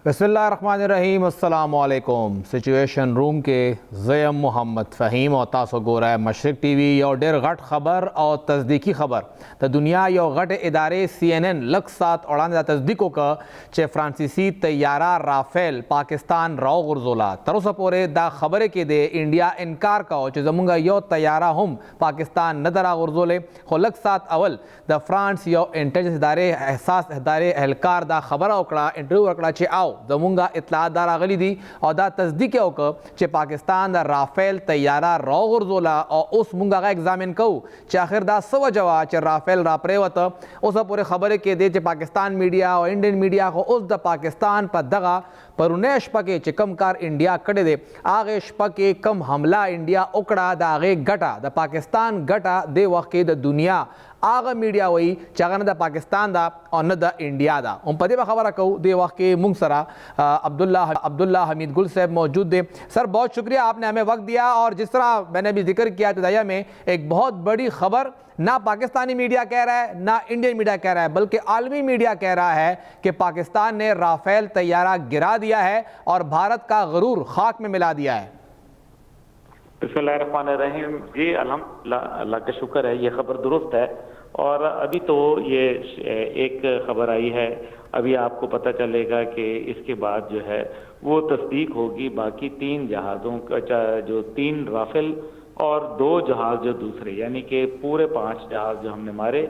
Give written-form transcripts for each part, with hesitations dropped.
बिस्मिल्लाहिर्रहमानिर्रहीम। अस्सलाम वालेकुम। सिचुएशन रूम के ज़यम मोहम्मद फ़हीम और तासो गोरा मशरिक टीवी यो डेर गट खबर और तस्दीकी खबर तो दुनिया यो गट इदारे CNN लग साथ उड़ाने तस्दीकों का चे फ्रांसीसी तैयारा राफेल पाकिस्तान राव गुरजोला तरोसा पोरे दा खबर के दे इंडिया इनकार का चे जमुंगा यो तैयारा हम पाकिस्तान नदरा गुरजोले खो लग साथ अवल द फ्रांस यो इंटेलिजेंस इदारे एहसास इदारे एहलकार दा खबर उकड़ा इंटरव्यू उकड़ा चे आओ जमुंगा इतलात दार अगली दी और दा तस्दीक चे पाकिस्तान दा राफेल तैयारा रॉ गुरजोला और उस मुंगा का एग्जामिन कहू चे आखिर दा सव जवा चे राफेल रापरेवत उस पूरे खबर के दे चे पाकिस्तान मीडिया और इंडियन मीडिया को उस द पाकिस्तान पर दगा पर उन्हें पके चे कम कार इंडिया कड़े दे आगे पके कम हमला इंडिया उकड़ा दा आगे गटा द पाकिस्तान गटा दे वक्त द दुनिया आगा मीडिया वही चागन दा पाकिस्तान दा और न दा इंडिया दा उन पदे खबर कहूँ दे वक्त के मुंगसरा अब्दुल्ला हमीद गुल साहब मौजूद दे। सर बहुत शुक्रिया आपने हमें वक्त दिया और जिस तरह मैंने भी जिक्र किया इब्तिदाया में एक बहुत बड़ी खबर ना पाकिस्तानी मीडिया कह रहा है ना इंडियन मीडिया कह रहा है बल्कि आलमी मीडिया कह रहा है कि पाकिस्तान ने राफेल तैयारा गिरा दिया है और भारत का गरूर खाक में मिला दिया है। बिस्मिल्लाहिर्रहमानिर्रहीम जी, अल्लाह का शुक्र है, ये खबर दुरुस्त है। और अभी तो ये एक खबर आई है, अभी आपको पता चलेगा कि इसके बाद जो है वो तस्दीक होगी बाकी 3 जहाज़ों का, जो 3 राफेल और 2 जहाज़ जो दूसरे, यानी कि पूरे 5 जहाज़ जो हमने मारे।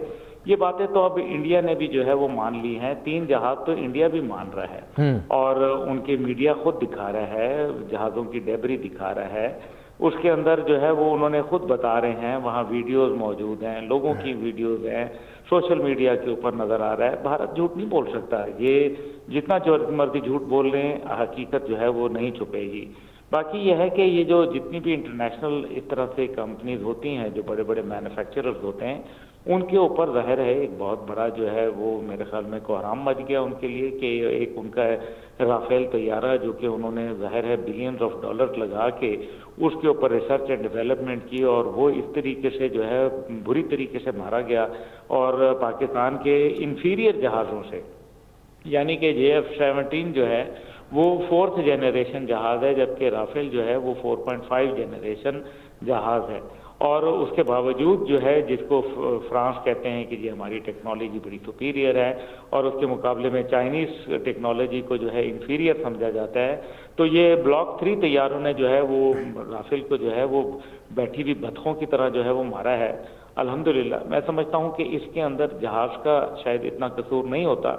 ये बातें तो अब इंडिया ने भी जो है वो मान ली हैं। 3 जहाज तो इंडिया भी मान रहा है और उनके मीडिया खुद दिखा रहा है, जहाज़ों की डेबरी दिखा रहा है। उसके अंदर जो है वो उन्होंने खुद बता रहे हैं, वहाँ वीडियोस मौजूद हैं, लोगों की वीडियोस हैं, सोशल मीडिया के ऊपर नज़र आ रहा है। भारत झूठ नहीं बोल सकता, ये जितना मर्जी झूठ बोल रहे हैं, हकीकत जो है वो नहीं छुपेगी। बाकी यह है कि ये जो जितनी भी इंटरनेशनल इस तरह से कंपनीज होती हैं, जो बड़े बड़े मैन्युफैक्चरर्स होते हैं, उनके ऊपर ज़ाहिर है एक बहुत बड़ा जो है वो मेरे ख्याल में कोहराम मच गया उनके लिए कि एक उनका राफेल तैयारा जो कि उन्होंने ज़ाहिर है बिलियंस ऑफ डॉलर लगा के उसके ऊपर रिसर्च एंड डेवलपमेंट की और वो इस तरीके से जो है बुरी तरीके से मारा गया। और पाकिस्तान के इंफीरियर जहाज़ों से, यानी कि JF-17 जो है वो 4th जनरेशन जहाज़ है, जबकि राफेल जो है वो 4.5 जनरेशन जहाज़ है। और उसके बावजूद जो है, जिसको फ्रांस कहते हैं कि जी हमारी टेक्नोलॉजी बड़ी सुपीरियर है और उसके मुकाबले में चाइनीज़ टेक्नोलॉजी को जो है इंफीरियर समझा जाता है, तो ये ब्लॉक 3 तैयारों ने जो है वो राफेल को जो है वो बैठी हुई बतखों की तरह जो है वो मारा है। अल्हम्दुलिल्लाह मैं समझता हूँ कि इसके अंदर जहाज़ का शायद इतना कसूर नहीं होता,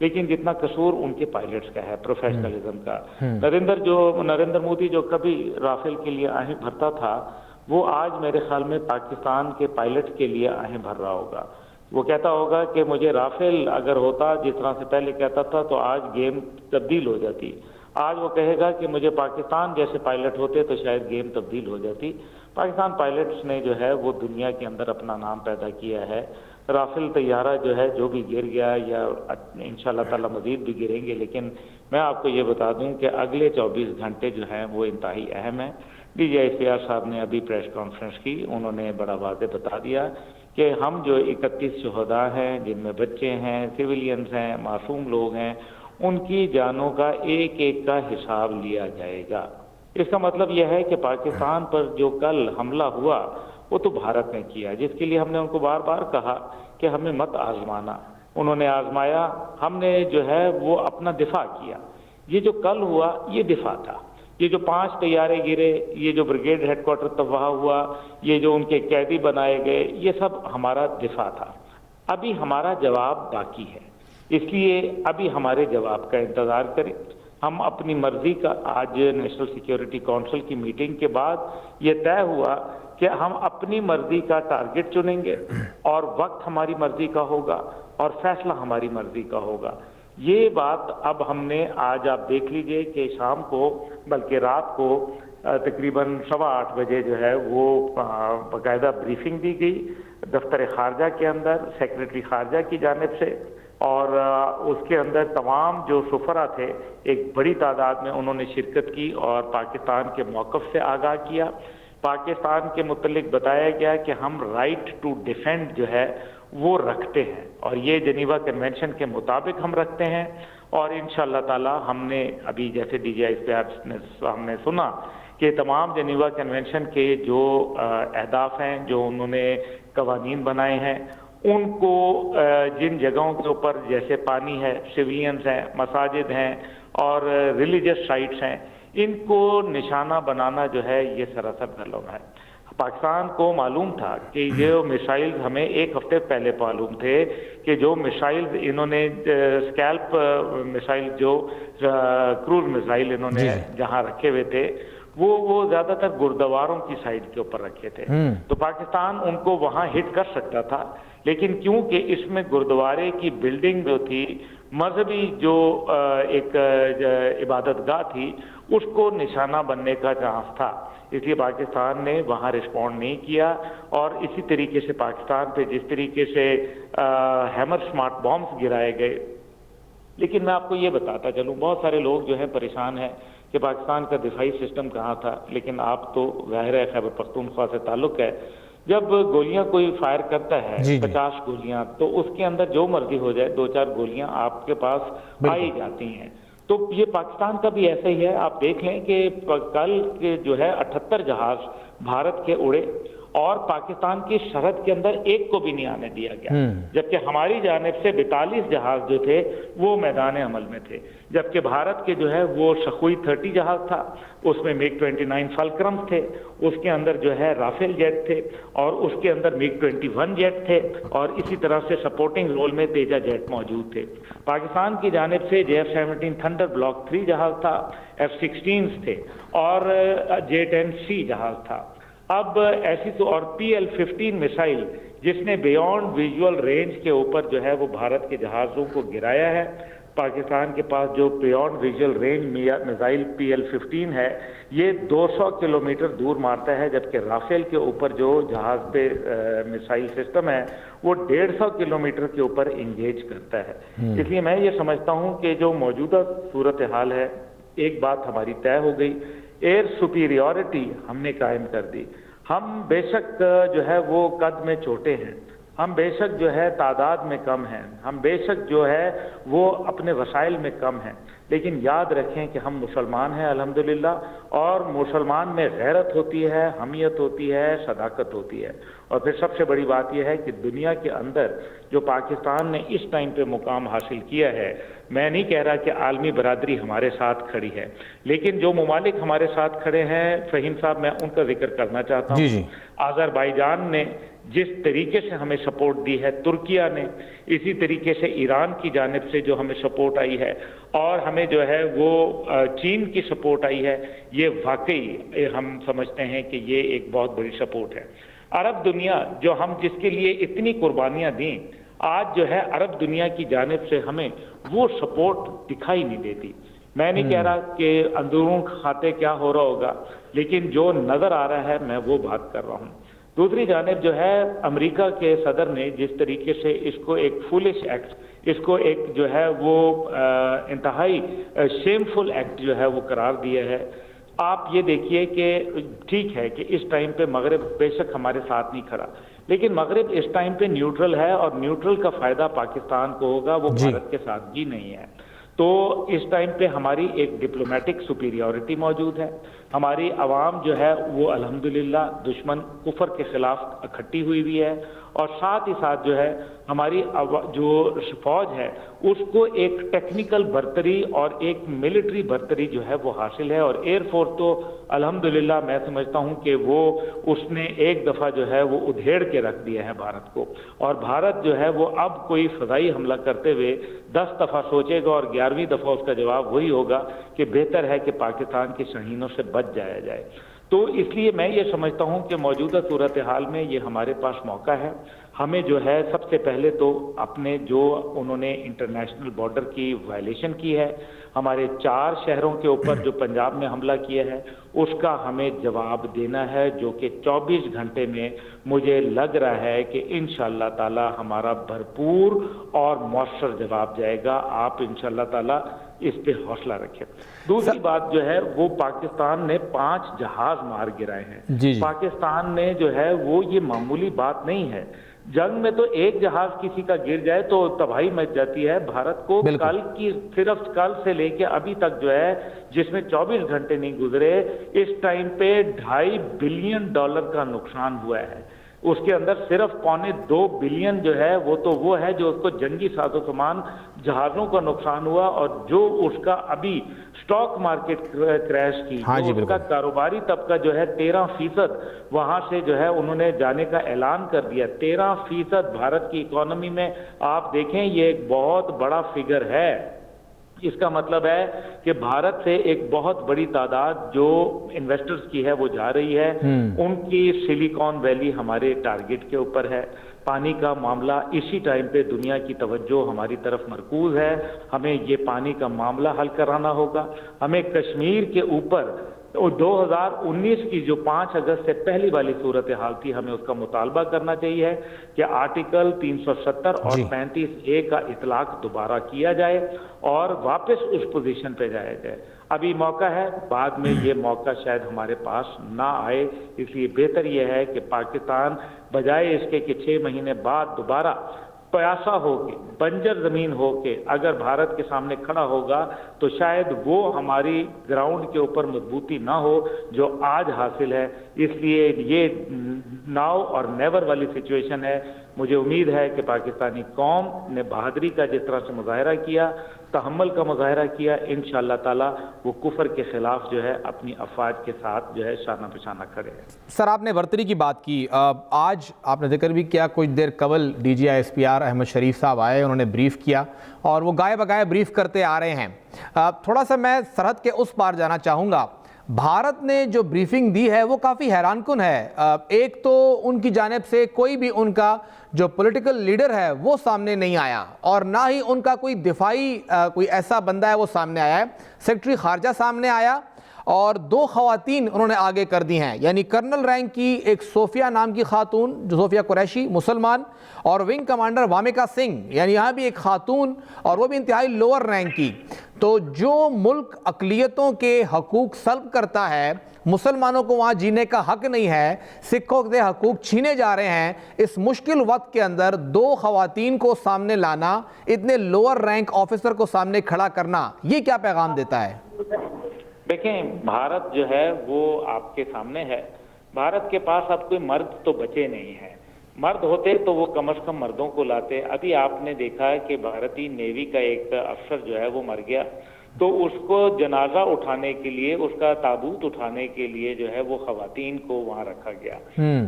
लेकिन जितना कसूर उनके पायलट्स का है, प्रोफेशनलिज्म का। नरेंद्र मोदी जो कभी राफेल के लिए आहें भरता था, वो आज मेरे ख्याल में पाकिस्तान के पायलट के लिए आहें भर रहा होगा। वो कहता होगा कि मुझे राफेल अगर होता जिस तरह से पहले कहता था तो आज गेम तब्दील हो जाती। आज वो कहेगा कि मुझे पाकिस्तान जैसे पायलट होते तो शायद गेम तब्दील हो जाती। पाकिस्तान पायलट्स ने जो है वो दुनिया के अंदर अपना नाम पैदा किया है। राफेल तैयारा जो है जो भी गिर गया या इंशाल्लाह ताला मजीद भी गिरेंगे, लेकिन मैं आपको ये बता दूं कि अगले 24 घंटे जो हैं वो इंतहाई अहम है। DGICR साहब ने अभी प्रेस कॉन्फ्रेंस की, उन्होंने बड़ा वाज़ेह बता दिया कि हम जो 31 शहदा हैं, जिनमें बच्चे हैं, सिविलियंस हैं, मासूम लोग हैं, उनकी जानों का एक एक का हिसाब लिया जाएगा। इसका मतलब यह है कि पाकिस्तान पर जो कल हमला हुआ वो तो भारत ने किया, जिसके लिए हमने उनको बार बार कहा कि हमें मत आजमाना। उन्होंने आजमाया, हमने जो है वो अपना दिफा किया। ये जो कल हुआ ये दिफा था। ये जो 5 तैयारे गिरे, ये जो ब्रिगेड हेडक्वार्टर तबाह हुआ, ये जो उनके कैदी बनाए गए, ये सब हमारा दिफा था। अभी हमारा जवाब बाकी है, इसलिए अभी हमारे जवाब का इंतज़ार करें। हम अपनी मर्जी का, आज नेशनल सिक्योरिटी काउंसिल की मीटिंग के बाद ये तय हुआ कि हम अपनी मर्जी का टारगेट चुनेंगे और वक्त हमारी मर्जी का होगा और फैसला हमारी मर्जी का होगा। ये बात अब हमने, आज आप देख लीजिए कि शाम को, बल्कि रात को तकरीबन 8:15 बजे जो है वो बाकायदा ब्रीफिंग दी गई दफ्तर खारजा के अंदर, सेक्रेटरी खारजा की जानिब से। और उसके अंदर तमाम जो सुफरा थे एक बड़ी तादाद में उन्होंने शिरकत की और पाकिस्तान के मौक़िफ़ से आगाह किया। पाकिस्तान के मुतल्लिक बताया गया कि हम राइट टू डिफेंड जो है वो रखते हैं और ये जनीवा कन्वेंशन के मुताबिक हम रखते हैं। और इंशाअल्लाह ताला हमने अभी जैसे DGI पे हमने सुना कि तमाम जेनीवा कन्वेंशन के जो अहदाफ हैं, जो उन्होंने कवानीन बनाए हैं, उनको जिन जगहों के ऊपर जैसे पानी है, सिविलियंस हैं, मसाजिद हैं और रिलीजियस साइट्स हैं, इनको निशाना बनाना जो है ये सरासर गलत है। पाकिस्तान को मालूम था कि ये मिसाइल, हमें एक हफ्ते पहले मालूम थे कि जो मिसाइल इन्होंने स्कैल्प मिसाइल, जो क्रूज मिसाइल इन्होंने जहां रखे हुए थे, वो ज्यादातर गुरुद्वारों की साइड के ऊपर रखे थे। तो पाकिस्तान उनको वहां हिट कर सकता था, लेकिन क्योंकि इसमें गुरुद्वारे की बिल्डिंग जो थी, मजहबी जो एक इबादतगाह थी, उसको निशाना बनने का चांस था, इसलिए पाकिस्तान ने वहां रिस्पॉन्ड नहीं किया। और इसी तरीके से पाकिस्तान पे जिस तरीके से हैमर स्मार्ट बॉम्ब्स गिराए गए, लेकिन मैं आपको ये बताता चलूं, बहुत सारे लोग जो है परेशान हैं कि पाकिस्तान का दिफाई सिस्टम कहाँ था, लेकिन आप तो ज़ाहिर है खैबर पख्तूनख्वा से ताल्लुक़ है, जब गोलियां कोई फायर करता है 50 गोलियां, तो उसके अंदर जो मर्जी हो जाए 2-4 गोलियां आपके पास आई जाती हैं। तो ये पाकिस्तान का भी ऐसा ही है। आप देख लें कि कल के जो है 78 जहाज भारत के उड़े और पाकिस्तान की सरहद के अंदर एक को भी नहीं आने दिया गया, जबकि हमारी जानिब से 42 जहाज जो थे वो मैदान अमल में थे, जबकि भारत के जो है वो शखुई 30 जहाज था, उसमें MiG-29 फल्क्रम्स थे, उसके अंदर जो है राफेल जेट थे और उसके अंदर MiG-21 जेट थे और इसी तरह से सपोर्टिंग रोल में तेजा जेट मौजूद थे। पाकिस्तान की जानिब से JF-17 थंडर ब्लॉक 3 जहाज था, F-16 थे और J-10C जहाज था। अब ऐसी तो और PL-15 मिसाइल जिसने बियॉन्ड विजुअल रेंज के ऊपर जो है वो भारत के जहाज़ों को गिराया है। पाकिस्तान के पास जो beyond visual range missile PL-15 है, ये 200 किलोमीटर दूर मारता है, जबकि राफेल के ऊपर जो जहाज पे मिसाइल सिस्टम है वो 150 किलोमीटर के ऊपर इंगेज करता है। इसलिए मैं ये समझता हूँ कि जो मौजूदा सूरत हाल है, एक बात हमारी तय हो गई, एयर सुपीरियॉरिटी हमने कायम कर दी। हम बेशक जो है वो कद में छोटे हैं, हम बेशक जो है तादाद में कम हैं, हम बेशक जो है वो अपने वसाइल में कम हैं, लेकिन याद रखें कि हम मुसलमान हैं अल्हम्दुलिल्लाह, और मुसलमान में गैरत होती है, हमियत होती है, सदाकत होती है। और फिर सबसे बड़ी बात यह है कि दुनिया के अंदर जो पाकिस्तान ने इस टाइम पे मुकाम हासिल किया है, मैं नहीं कह रहा कि आलमी बरादरी हमारे साथ खड़ी है, लेकिन जो ममालिक हमारे साथ खड़े हैं, फ़हीम साहब, मैं उनका जिक्र करना चाहता हूँ। आज़रबाईजान ने जिस तरीके से हमें सपोर्ट दी है, तुर्किया ने, इसी तरीके से ईरान की जानिब से जो हमें सपोर्ट आई है, और हमें जो है वो चीन की सपोर्ट आई है, ये वाकई हम समझते हैं कि ये एक बहुत बड़ी सपोर्ट है। अरब दुनिया जो हम जिसके लिए इतनी कुर्बानियां दी, आज जो है अरब दुनिया की जानिब से हमें वो सपोर्ट दिखाई नहीं देती। मैं नहीं कह रहा कि अंदरूनी खाते क्या हो रहा होगा, लेकिन जो नजर आ रहा है मैं वो बात कर रहा हूँ। दूसरी जानिब जो है अमेरिका के सदर ने जिस तरीके से इसको एक फुलिश एक्ट, इसको एक जो है वो इंतहाई शेमफुल एक्ट जो है वो करार दिया है। आप ये देखिए कि ठीक है कि इस टाइम पे मगरिब बेशक हमारे साथ नहीं खड़ा, लेकिन मगरिब इस टाइम पे न्यूट्रल है और न्यूट्रल का फायदा पाकिस्तान को होगा, वो भारत के साथ भी नहीं है। तो इस टाइम पे हमारी एक डिप्लोमेटिक सुपीरियॉरिटी मौजूद है। हमारी आवाम जो है वो अल्हम्दुलिल्लाह दुश्मन कुफर के खिलाफ इकट्ठी हुई है, और साथ ही साथ जो है हमारी जो फौज है उसको एक टेक्निकल बर्तरी और एक मिलिट्री बर्तरी जो है वो हासिल है। और एयरफोर्स तो अल्हम्दुलिल्लाह मैं समझता हूँ कि वो उसने एक दफ़ा जो है वो उधेड़ के रख दिया है भारत को, और भारत जो है वो अब कोई फ़ज़ाई हमला करते हुए 10 दफ़ा सोचेगा और 11वीं दफ़ा उसका जवाब वही होगा कि बेहतर है कि पाकिस्तान के शहीनों से बच जाया जाए। तो इसलिए मैं ये समझता हूँ कि मौजूदा सूरत हाल में ये हमारे पास मौका है। हमें जो है सबसे पहले तो अपने जो उन्होंने इंटरनेशनल बॉर्डर की वायलेशन की है, हमारे 4 शहरों के ऊपर जो पंजाब में हमला किया है, उसका हमें जवाब देना है, जो कि 24 घंटे में मुझे लग रहा है कि इंशाअल्लाह ताला हमारा भरपूर और मौसर जवाब जाएगा। आप इंशाअल्लाह ताला इस पे हौसला रखें। दूसरी बात जो है वो पाकिस्तान ने 5 जहाज मार गिराए हैं। पाकिस्तान ने जो है वो ये मामूली बात नहीं है। जंग में तो एक जहाज किसी का गिर जाए तो तबाही मच जाती है। भारत को कल की सिर्फ कल से लेके अभी तक जो है, जिसमें 24 घंटे नहीं गुजरे, इस टाइम पे $2.5 बिलियन का नुकसान हुआ है। उसके अंदर सिर्फ 1.25 बिलियन जो है वो है जो उसको जंगी साजो सामान जहाजों का नुकसान हुआ, और जो उसका अभी स्टॉक मार्केट क्रैश की, जो उसका कारोबारी तबका जो है 13% वहां से जो है उन्होंने जाने का ऐलान कर दिया। 13% भारत की इकोनॉमी में आप देखें, ये एक बहुत बड़ा फिगर है। इसका मतलब है कि भारत से एक बहुत बड़ी तादाद जो इन्वेस्टर्स की है वो जा रही है। उनकी सिलिकॉन वैली हमारे टारगेट के ऊपर है। पानी का मामला इसी टाइम पे दुनिया की तवज्जो हमारी तरफ मरकूज है। हमें ये पानी का मामला हल कराना होगा। हमें कश्मीर के ऊपर 2019 की जो 5 अगस्त से पहली वाली सूरत हाल थी, हमें उसका मुतालबा करना चाहिए कि आर्टिकल 370 और 35A का इतलाक दोबारा किया जाए और वापस उस पोजीशन पे जाया जाए। अभी मौका है, बाद में ये मौका शायद हमारे पास ना आए। इसलिए बेहतर यह है कि पाकिस्तान बजाय इसके कि 6 महीने बाद दोबारा प्यासा होके, बंजर जमीन होके अगर भारत के सामने खड़ा होगा तो शायद वो हमारी ग्राउंड के ऊपर मजबूती ना हो जो आज हासिल है। इसलिए ये नाउ और नेवर वाली सिचुएशन है। मुझे उम्मीद है कि पाकिस्तानी कौम ने बहादुरी का जिस तरह से मुजाहरा किया, तहम्मुल का मुजाहरा किया, इंशाअल्लाह ताला वो कुफर के खिलाफ जो है अपनी अफवाज के साथ जो है शाना पेशाना खड़े हैं। सर, आपने बर्तरी की बात की, आज आपने जिक्र भी किया, कुछ देर कबल DGI-SPR अहमद शरीफ साहब आए, उन्होंने ब्रीफ किया और वो गाए बगाए ब्रीफ करते आ रहे हैं। थोड़ा सा मैं सरहद के उस पार जाना चाहूँगा। भारत ने जो ब्रीफिंग दी है वो काफ़ी हैरानकुन है। एक तो उनकी जानिब से कोई भी उनका जो पॉलिटिकल लीडर है वो सामने नहीं आया और ना ही उनका कोई दिफाई कोई ऐसा बंदा है वो सामने आया है। सेक्रेटरी खारजा सामने आया और 2 खवातीन उन्होंने आगे कर दी हैं, यानी कर्नल रैंक की एक सोफिया नाम की खातून, जो सोफिया कुरैशी मुसलमान, और विंग कमांडर वामिका सिंह, यानी यहाँ भी एक खातून और वो भी इंतहाई लोअर रैंक की। तो जो मुल्क अकलियतों के हकूक सल्ब करता है, मुसलमानों को वहाँ जीने का हक नहीं है, सिखों के हकूक छीने जा रहे हैं, इस मुश्किल वक्त के अंदर 2 खवातीन को सामने लाना, इतने लोअर रैंक ऑफिसर को सामने खड़ा करना, ये क्या पैगाम देता है? देखें, भारत जो है वो आपके सामने है। भारत के पास अब कोई मर्द तो बचे नहीं है। मर्द होते तो वो कम से कम मर्दों को लाते। अभी आपने देखा है कि भारतीय नेवी का एक अफसर जो है वो मर गया, तो उसको जनाजा उठाने के लिए, उसका ताबूत उठाने के लिए जो है वो खवातीन को वहां रखा गया।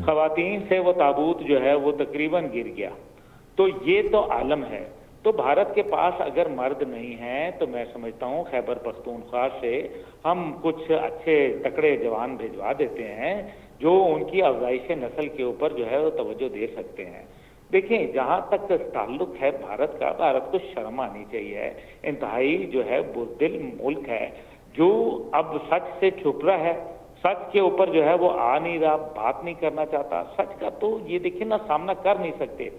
खवातीन से वो ताबूत जो है वो तकरीबन गिर गया। तो ये तो आलम है। तो भारत के पास अगर मर्द नहीं है तो मैं समझता हूँ खैबर पख्तूनख्वा से हम कुछ अच्छे तकड़े जवान भिजवा देते हैं जो उनकी अफजाइश नस्ल के ऊपर जो है वो तवज्जो दे सकते हैं। देखिए, जहां तक ताल्लुक है भारत का, भारत को शर्म आनी चाहिए। इंतहाई जो है बुज़दिल मुल्क है जो अब सच से छुप रहा है, सच के ऊपर जो है वो आ नहीं रहा, बात नहीं करना चाहता। सच का तो ये देखिए ना, सामना कर नहीं सकते।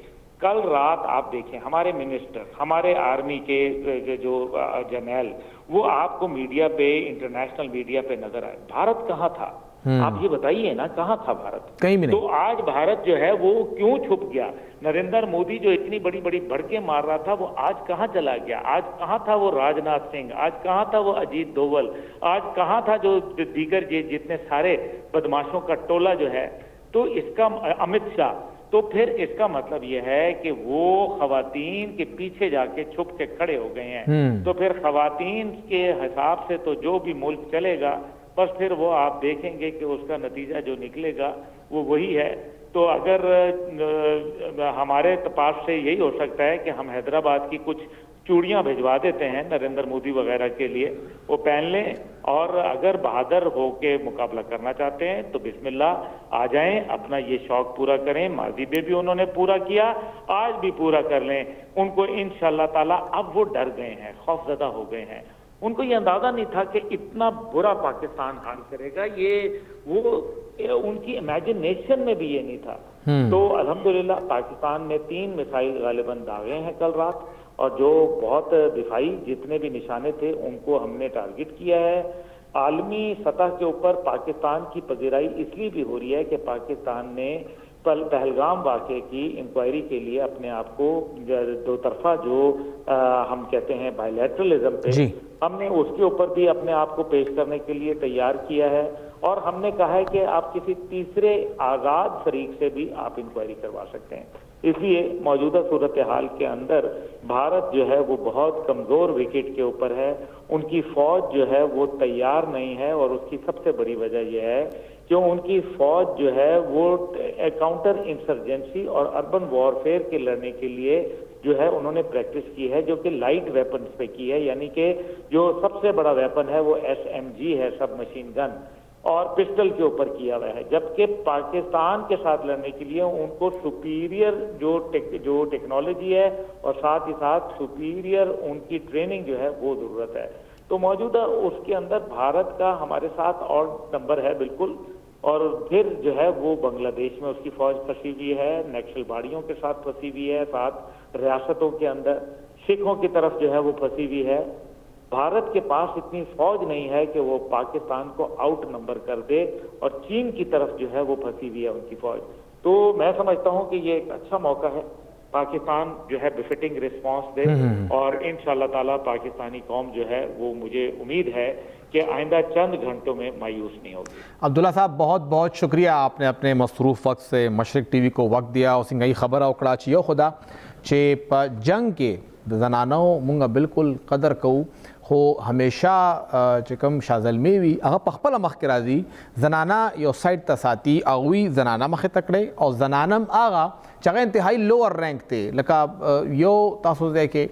कल रात आप देखें, हमारे मिनिस्टर, हमारे आर्मी के जो जर्नल, वो आपको मीडिया पे, इंटरनेशनल मीडिया पे नजर आए। भारत कहाँ था? आप ये बताइए ना, कहाँ था भारत? कहीं भी नहीं। तो आज भारत जो है वो क्यों छुप गया? नरेंद्र मोदी जो इतनी बड़ी बड़ी भड़के मार रहा था, वो आज कहाँ चला गया? आज कहाँ था वो राजनाथ सिंह? आज कहाँ था वो अजीत डोवल? आज कहाँ था जो दीगर जितने सारे बदमाशों का टोला जो है? तो इसका अमित शाह, तो फिर इसका मतलब यह है कि वो खवातीन के पीछे जाके छुप के खड़े हो गए हैं। तो फिर खवातीन के हिसाब से तो जो भी मुल्क चलेगा, बस फिर वो आप देखेंगे कि उसका नतीजा जो निकलेगा वो वही है। तो अगर हमारे पास से यही हो सकता है कि हम हैदराबाद की कुछ चूड़ियां भिजवा देते हैं नरेंद्र मोदी वगैरह के लिए, वो पहन लें और अगर बहादुर होके मुकाबला करना चाहते हैं तो बिस्मिल्लाह आ जाएं, अपना ये शौक पूरा करें। माजी में भी उन्होंने पूरा किया, आज भी पूरा कर लें। उनको इंशाअल्लाह ताला अब वो डर गए हैं, खौफजदा हो गए हैं। उनको ये अंदाजा नहीं था कि इतना बुरा पाकिस्तान हाल करेगा, ये वो उनकी इमेजिनेशन में भी ये नहीं था। तो अल्हम्दुलिल्लाह पाकिस्तान में 3 मिसाइल गालिबन दागे हैं कल रात, और जो बहुत दिफाई जितने भी निशाने थे उनको हमने टारगेट किया है। आलमी सतह के ऊपर पाकिस्तान की पजीराई इसलिए भी हो रही है कि पाकिस्तान ने पहलगाम वाक़े की इंक्वायरी के लिए अपने आप को दो तरफा जो हम कहते हैं बायलैटरलिज्म पे, हमने उसके ऊपर भी अपने आप को पेश करने के लिए तैयार किया है। और हमने कहा है कि आप किसी तीसरे आज़ाद फरीक से भी आप इंक्वायरी करवा सकते हैं। इसलिए मौजूदा सूरत हाल के अंदर भारत जो है वो बहुत कमज़ोर विकेट के ऊपर है। उनकी फ़ौज जो है वो तैयार नहीं है, और उसकी सबसे बड़ी वजह यह है कि उनकी फ़ौज जो है वो काउंटर इंसर्जेंसी और अर्बन वॉरफेयर के लड़ने के लिए जो है उन्होंने प्रैक्टिस की है, जो कि लाइट वेपन्स पे की है। यानी कि जो सबसे बड़ा वेपन है वो SMG है, सब मशीन गन, और पिस्टल के ऊपर किया हुआ है। जबकि पाकिस्तान के साथ लड़ने के लिए उनको सुपीरियर जो टेक्नोलॉजी है और साथ ही साथ सुपीरियर उनकी ट्रेनिंग जो है वो ज़रूरत है। तो मौजूदा उसके अंदर भारत का हमारे साथ और नंबर है बिल्कुल। और फिर जो है वो बांग्लादेश में उसकी फौज फंसी हुई है, नक्सलबाड़ियों के साथ फंसी हुई है, साथ रियासतों के अंदर सिखों की तरफ जो है वो फंसी हुई है। भारत के पास इतनी फौज नहीं है कि वो पाकिस्तान को आउट नंबर कर दे, और चीन की तरफ जो है वो फंसी हुई है उनकी फौज। तो मैं समझता हूं कि ये एक अच्छा मौका है, पाकिस्तान जो है बिफिटिंग रिस्पांस दे, और इंशाअल्लाह ताला पाकिस्तानी कौम जो है वो, मुझे उम्मीद है कि आइंदा चंद घंटों में मायूस नहीं होगी। अब्दुल्ला साहब, बहुत बहुत शुक्रिया, आपने अपने मसरूफ़ वक्त से मशरिक TV को वक्त दिया और सिंगाई खबर उकड़ा चियो खुदा चे जंग के जनानो मुंगा बिल्कुल कदर कहूँ हो हमेशा चिकम शाजलमी हुई अगर पखपल मख के राजी जनाना यो साइड तसाती अगवी जनाना मखे तकड़े और जनानम आगा चगे इंतहाई लोअर रैंक थे लका यो तासो दे के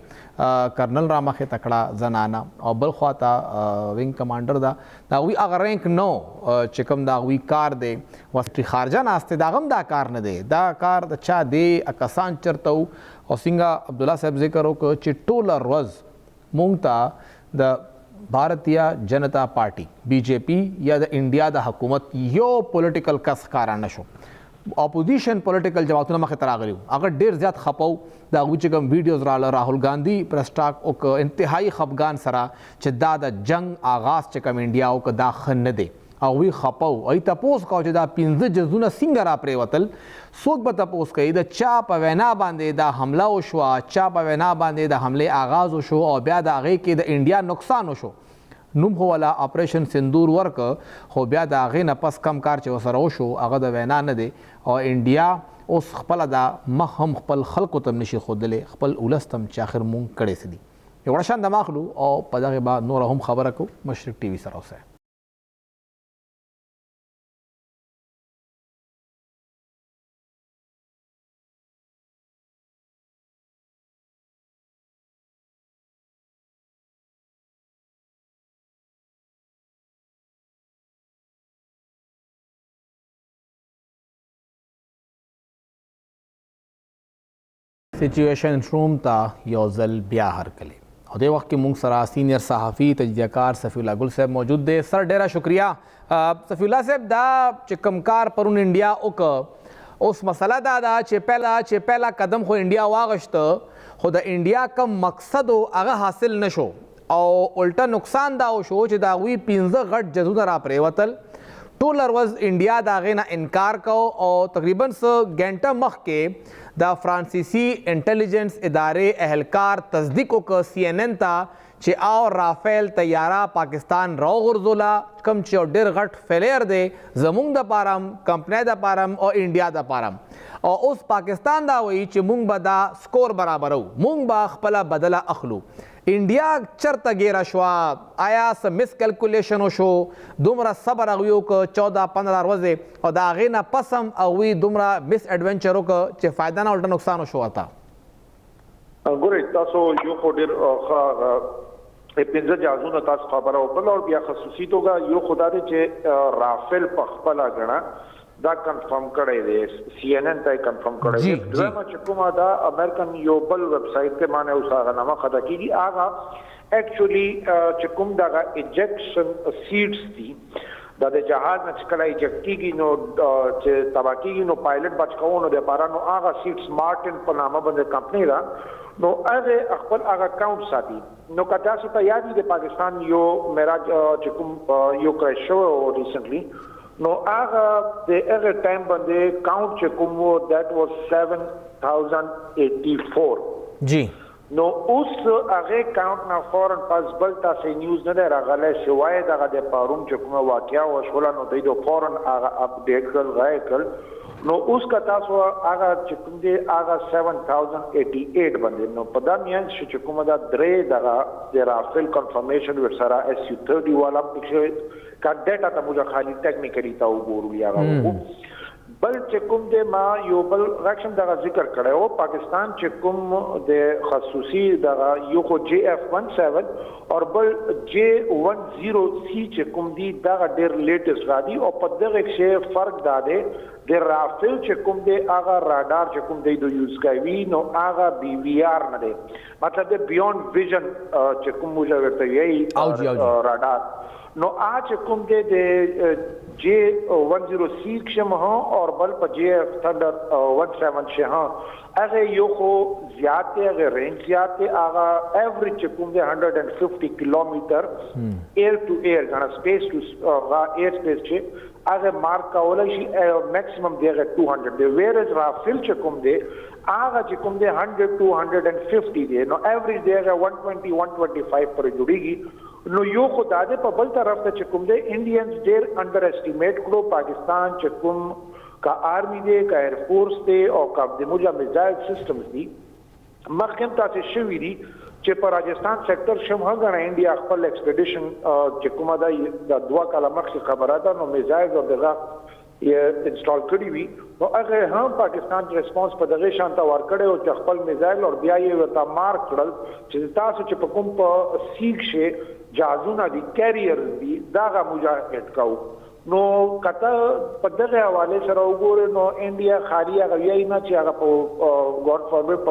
कर्नल रा मखे तकड़ा जनाना और बलख्वाता विंग कमांडर दा दागवी अगर रैंक 9 चिकम दागवी कार दे वस्ती खारजा नास्ते दागम दा कार न दे दा कार अच्छा दे अकसान चरतऊ और सिंगा अब्दुल्ला साहब जिक्र को चिट्टोला रोज मुंगता द भारतीय जनता पार्टी BJP या द इंडिया द हुकूमत यो पॉलिटिकल कस कारा नशो अपोजिशन पॉलिटिकल जमातुना मखे तरागरी अगर डेर ज़्यादा खपाऊ दा गुचिकम वीडियोज़ राहुल गांधी प्रस्टाक ओक इंतहाई खफगान सरा चिदा द जंग आगाज चिकम इंडिया ओक दाखन न दे अवी खपाऊ आई तपोस का दा पिंज जजुना सिंगरा प्रेवतल सोक ब तपोस कई द चा पवेना बांधे दा हमला ओशवा चा पवेना बांधे दा हमले आगाज ओशो और ब्या दा आगे के द इंडिया नुकसान ओशो नुम हो वाला ऑपरेशन सिंदूर वर्क हो ब्या दा आगे न पस कम कार चे वसर ओशो अगद वेना न दे और इंडिया उस खपल दा मख हम खपल खल्को तम निशी खुदले खपल उलस्तम चाखिर मुंग कड़े से दी ये बड़ा शान दमाग लू और पदा के बाद नूर हम खबर को मशरिक TV सराव से। सिचुएशन रूम ता योजल ब्या हर कले और दे वक्त के मुंग सरा सीनियर सहाफ़ी तजज़ियाकार सफ़ीउल्लाह गुल साहब मौजूद दे सर डेरा शुक्रिया सफ़ीउल्लाह साहब दा चिकमकार परुन इंडिया उक उस मसला दा चे पहला कदम हो इंडिया वागश्त हो द इंडिया का मकसद हो आगा हासिल नशो और उल्टा नुकसान दा हो शो चे दावी पिंज़ गट जजूदा रा प्रेवतल टोलर वज इंडिया दागे ना इनकार को और तकरीबन घंटा मख के द फ्रांसीसी इंटेलिजेंस इदारे अहलकार तस्दीकों का CNN ता चे और राफेल तैयारा पाकिस्तान रो गुरजोला कम चे और डेर गट फेलेयर दे जमुंग द पारम कंपनी द पारम और इंडिया द पारम और उस पाकिस्तान दा वही चे मुंग बदा स्कोर बराबर हो मुंग बा खपला बदला अखलू इंडिया चरता गेरा शवा आया स मिस कैलकुलेशन हो शो दुमरा सबर अगवियों को 14-15 रोजे और दागे ना पसम अगवी दुमरा मिस एडवेंचरों को चे फायदा ना उल्टा नुकसान हो शो आता गुरे तासो यो खोडर पिंजा जाजून तास खबर ओपन और बिया खसूसी तो का यो खुदा दे चे राफेल पखपला गणा दा कंफर्म करे दे CNN ताई कंफर्म करे दे ड्रामा चकुमा दा अमेरिकन योबल वेबसाइट के माने उसागा नामा खदा की आगा एक्चुअली चकुम दा का इजेक्शन सीट्स थी दा दे जहाज न चकला इजेक्टी की नो चे तबाकी की नो पायलट बचकाओ नो दे पारा नो आगा सीट्स मार्टिन पनामा बंदे कंपनी दा नो अरे अखपल आगा काउंट साथी नो कटा से तैयारी दे पाकिस्तान यो मेरा चकुम यो क्रैश हो रिसेंटली نو هغه د هغه ټایم باندې کاونټ چې کوم وو دیٹ واز 7084 جی نو اوس هغه کاونټ نه فورن پس بل تاسو نیوز نه راغله شوای دغه د پاروم چې کومه واقعیا وشوله نو دوی فورن هغه اپډیټ کړل غایکل نو اوس کا تاسو هغه چې کوم دی هغه 7088 باندې نو په دا میان چې کومه دا درې دغه د رافل کنفرمیشن ورسره SU30 والا پکې کا ډیټا ته موږ خالي ټیکنیکلی تا وګورو یا بل چې کوم د ما یو بل راکشم دغه ذکر کړو پاکستان چې کوم د خصوصي دغه یو خو JF17 او بل J10C چې کوم دی دغه ډیر لیټیسټ را دي او په دغه کې فرق داده د رافل چې کوم دی هغه رادار چې کوم دی د یوز کوي نو هغه BVR نه دی مطلب د بیونډ ویژن چې کوم موږ ورته یي رادار نو آج کوم دی د J10C کشم ها اور بل په JF Thunder 17 شه ها هغه یو خو زیاته هغه رینج زیاته هغه ایوریج کوم دی 150 کیلومتر ایر ټو ایر غنا سپیس ټو ایر سپیس چې هغه مارک کول شي میکسیمم دیغه 200 دی ویرز رافل چې کوم دی هغه چې کوم دی 100 to 150 دی نو ایوریج دیغه 120 125 پر جوړیږي نو یو خو داده په بل طرف ته چې کوم دی انډینز ډیر انډر اسټیمیټ کړو پاکستان چې کوم کا آرمی دی کا ایر فورس دی او کا د موجا میزایل سیستمز دی مخکې تاسو شوی دی چې په راجستان سېکټر شمه غنا انډیا خپل ایکسپیډیشن چې کومه دا د دوا کاله مخکې خبره ده نو میزایل او دغه یې انسټال کړی وي نو هغه هم پاکستان ریسپانس په دغه شانته ورکړي او خپل میزایل او بیا یې ورته مارک کړل چې تاسو چې په کوم په سیګ شي جهازونه دي کیریئر دي داغه مجاهد کاو نو کته په دغه حواله سره وګوره نو انډیا خالی هغه یې نه چې هغه په ګاډ فورورډ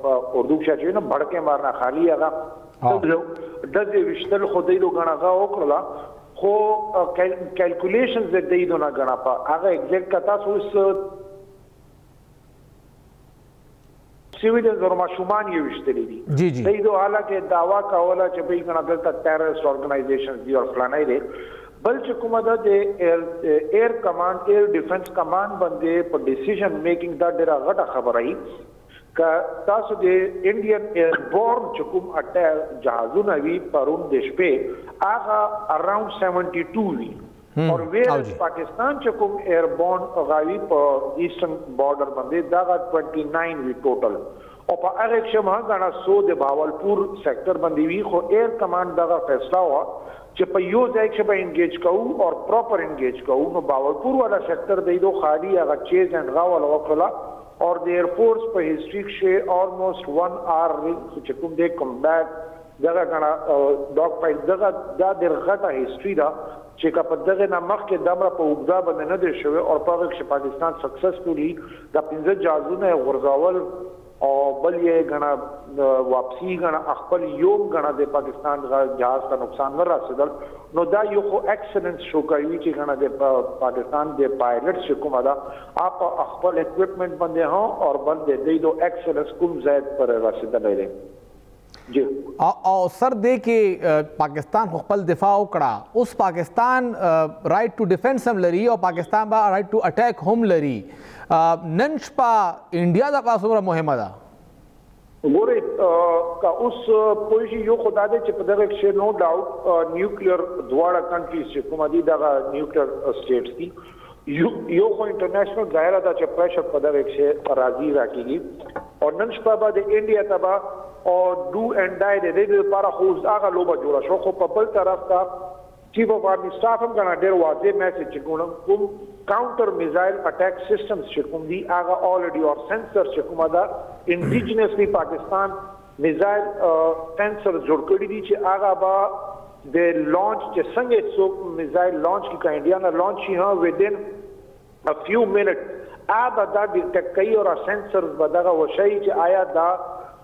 په اردو کې نه بڑکه مارنا خالی هغه دغه وشتل خدای لو غنغه وکړه خو کیلکولیشنز د دې دونه غنا په هغه ایگزیکټ کتا سوس سیویلز اور ماشومان یې وشتلې دي جی جی دې دوه حالکه داوا کوله چې به کنه دلته ټیرریست اورګنایزیشنز دی او فلانای دي بل چې کومه ده د ایر کمانډ ایر ډیفنس کمانډ باندې په ډیسیژن میکینګ دا ډیره غټه خبره ای ک تاسو د انډین ایربورن چې کوم اټه جهازونه وی پرون د شپې هغه اراوند 72 وی اور ویر پاکستان چې کوم ایربورن غاوی په ایسټرن بارډر باندې دا 29 وی ټوټل او په هغه کې مه غنا 100 د باولپور سېکټر باندې وی خو ایر کمانډ دا فیصله وا چې په یو ځای کې به انګیج کوو او پراپر انګیج کوو نو باولپور والا سېکټر د دوه خالی هغه چیز اند غاول وکړه اور د ایر فورس په هیستوري کې almost 1 hour چې کوم د کمبیټ دغه غنا ډاګ فایټ دغه د غټه هیستوري دا چې کا په دغه نامخ کې دمر په وګدا باندې نه دی شوی او په هغه کې پاکستان سکسسفولي د 15 جهازونه غرزاول او بل یې غنا واپسی غنا خپل یوم غنا د پاکستان جهاز ته نقصان نه رسیدل نو دا یو خو ایکسلنس شو کوي چې غنا د پاکستان د پایلټ چې کومه دا اپ خپل اکوپمنٹ باندې هو او بل د دې دو ایکسلنس کوم زائد پر رسیدل دی جی او سر دې کې پاکستان خپل دفاع وکړه اوس پاکستان رائټ ټو ډیفنس هم لري او پاکستان با رائټ ټو اٹیک هم لري نن شپه انډیا د قاصوره مهمه ده ګورې کا اوس پوجي یو خدای چې په دغه کې نو ډاوټ نیوکلیر دواړه کنټریز چې کوم دي دغه نیوکلیر سټیټس دي یو خو انټرنیشنل ظاهره ده چې پریشر په دغه کې راځي راکېږي او نن شپه به د انډیا تبا او ډو اینڈ ډای د دې لپاره خو هغه لوبه جوړه شو خو په بل طرف ته چیف اف آرمی سټاف هم غنا ډیر واضح میسج کوم کاونټر میزایل اٹیک سیستمز چې کوم دي هغه الریډي اور سنسر چې کومه دا انډیجنسلی پاکستان میزایل سنسر جوړ کړی دي چې هغه با د لانچ چې څنګه څو میزایل لانچ کی کا انډیا نه لانچ شي ها ودین ا فیو منټ ا دا ډیټیکټ کوي او سنسرز بدغه وشي چې آیا دا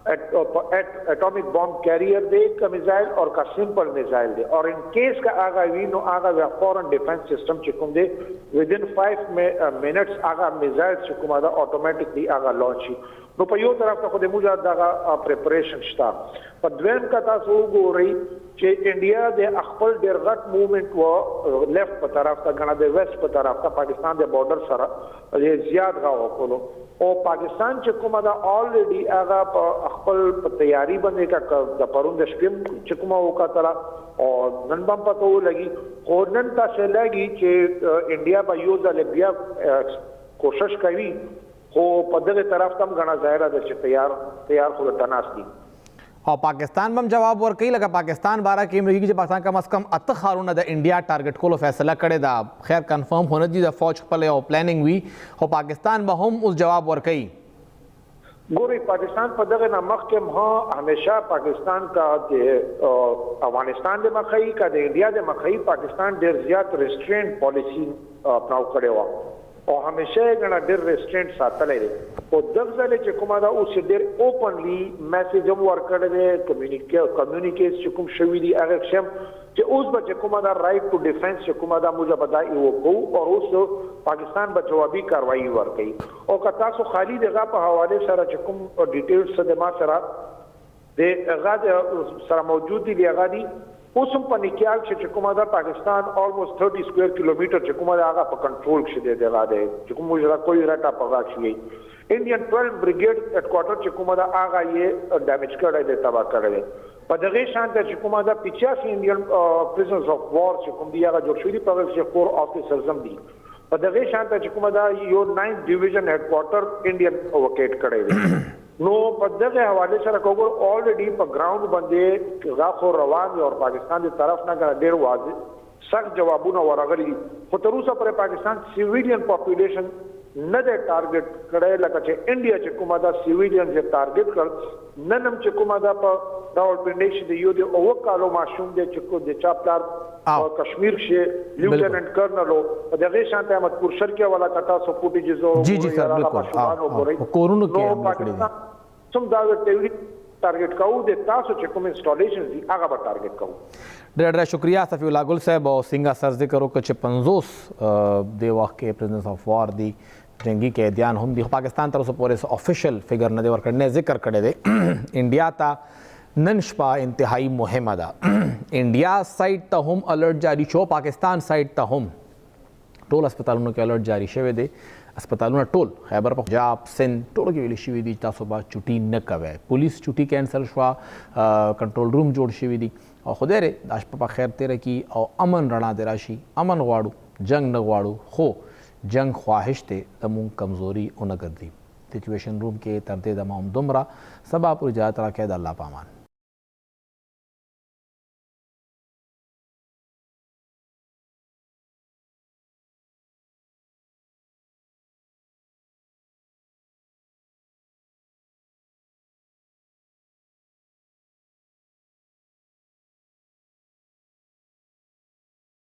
एटॉमिक बॉम्ब कैरियर दे का मिसाइल और का सिंपल मिसाइल दे और इन केस का आगा वी नो आगा फॉरेन डिफेंस सिस्टम चिकुम दे विद इन 5 मिनट्स आगा मिसाइल चिकुमा दा ऑटोमेटिकली आगा लॉन्च نو په یو طرف ته خو د موږ دغه پریپریشن شته په دویم کې تاسو وګورئ چې انډیا د خپل ډېر غټ موومېنټ و لیفت په طرف ته غنا د ویسٹ په طرف ته پاکستان د بارډر سره زیات غا وکړو او پاکستان چې کومه دا الریډي هغه په خپل تیاری باندې کا د پروند شپم چې کومه وکړه او نن هم پته ولګي خو نن تاسو لګي چې انډیا په یو ځل بیا کوشش کوي خو په دغه طرف تم غنا ظاهره ده چې تیار خو تناس دي او پاکستان بم جواب ورکړي لکه پاکستان بارا کې امریکا چې پاکستان کم از کم اته خارونه د انډیا ټارګټ کولو فیصله کړې ده خیر کنفرم هونه دي د فوج خپل او پلانینګ وی خو پاکستان به هم اوس جواب ورکړي ګوري پاکستان په دغه نامخ کې ما همیشه پاکستان کا د افغانستان د مخې کا د انډیا د مخې پاکستان ډیر زیات ریسټرینټ پالیسی اپناو کړی و او همیشه غنا ډیر ریسټرینټ ساتلې دي او دغه ځل چې کومه دا اوس ډیر اوپنلی میسج هم ورکړل دي کمیونیکیټ چې کوم شوی دي هغه شم چې اوس به کومه دا رائټ ټو ډیفنس چې کومه دا موږ بدای او اوس پاکستان به جوابي کاروایی ورکړي او که تاسو خالی دغه په حواله سره چې کوم ډیټیلز سره ما سره د هغه سره موجود دي هغه دي اوس هم په نکیال چې کومه دا پاکستان almost 30 سکوير کیلومتر چې کومه دا هغه په کنټرول کې دی دغه دی چې کوم مجرا کوئی راټا پغا شي انډین 12 بریګیډ هډ کوارټر چې کومه دا هغه یې ډیمیج کړی دی تباہ کړی دی په دغه شان ته چې کومه دا 85 انډین پریزنرز اف وار چې کوم دی هغه جوړ شوی دی په هغه کې 4 افیسرز هم دي په دغه شان ته چې کومه دا یو 9 ډیویژن هډ کوارټر انډین اوکیټ کړی دی نو په دغه حواله سره کوګو الریډي په ګراوند باندې غاخو روان او پاکستان دی طرف نه ډېر واضح سخت جوابونه ورغلي خو تر اوسه پر پاکستان سیویلین پاپولیشن نه د ټارګټ کړه لکه چې انډیا چې کومه دا سیویلین چې ټارګټ کړ نن هم چې کومه دا په راولپنډي شي یو دی او کالو ماشوم دی چې کو د چاپلار او کشمیر کې لیوټننټ کرنل او دغه شانته احمد پور شرکیه والا کتا سپورټي جزو جی جی سر بالکل کورونو کې پاکستان سم دا ټارګټ کوو د تاسو چې کوم انسټالیشن دي هغه به ټارګټ کوو ډېر شکریہ صفی الله ګل صاحب او څنګه سر ذکر وکړ چې 50 د وخت کې پریزنس اف وار دی جنگی قیدیان هم دي پاکستان تر اوسه پورې افیشل فګر نه دی ورکړنه ذکر کړی دی انډیا ته نن شپه انتهایی مهمه ده انډیا سایډ ته هم الرټ جاری شو پاکستان سایډ ته هم ټول هسپتالونو کې الرټ جاری شوی دی هسپتالونه ټول خیبر پختونخوا سند ټولو کې ویل شوي دي تاسو به چوټي نه کوئ پولیس چوټي کینسل شوه کنټرول روم جوړ شوي دي او خدای دې دا شپه په خیر تېره کړي او امن رڼا دې راشي امن غواړو جنگ نه غواړو خو جنگ خواهش دی زموږ کمزوري ونه ګرځي سچویشن روم کې تر دې دمه هم دومره سبا پر اجازت راکړئ د الله په امان